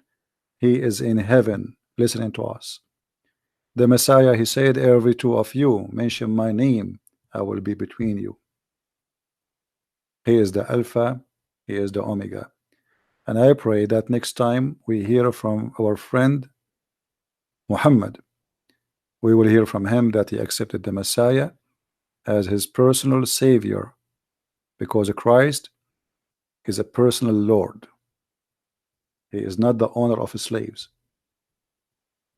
he is in heaven listening to us. The Messiah, he said, every two of you mention my name, I will be between you. He is the Alpha, he is the Omega. And I pray that next time we hear from our friend Muhammad, we will hear from him that he accepted the Messiah as his personal savior, because Christ is a personal Lord. He is not the owner of his slaves.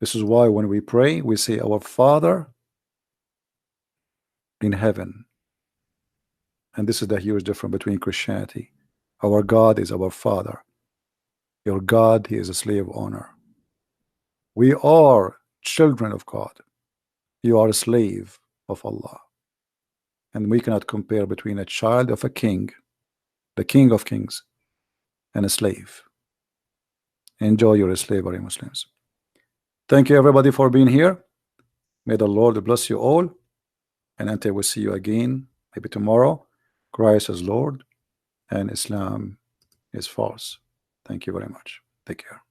This is why when we pray, we say, our Father in heaven. And this is the huge difference between Christianity. Our God is our Father. Your God, he is a slave owner. We are children of God. You are a slave of Allah. And we cannot compare between a child of a king, the King of Kings, and a slave. Enjoy your slavery, Muslims. Thank you everybody for being here. May the Lord bless you all. And until we see you again, maybe tomorrow, Christ is Lord and Islam is false. Thank you very much. Take care.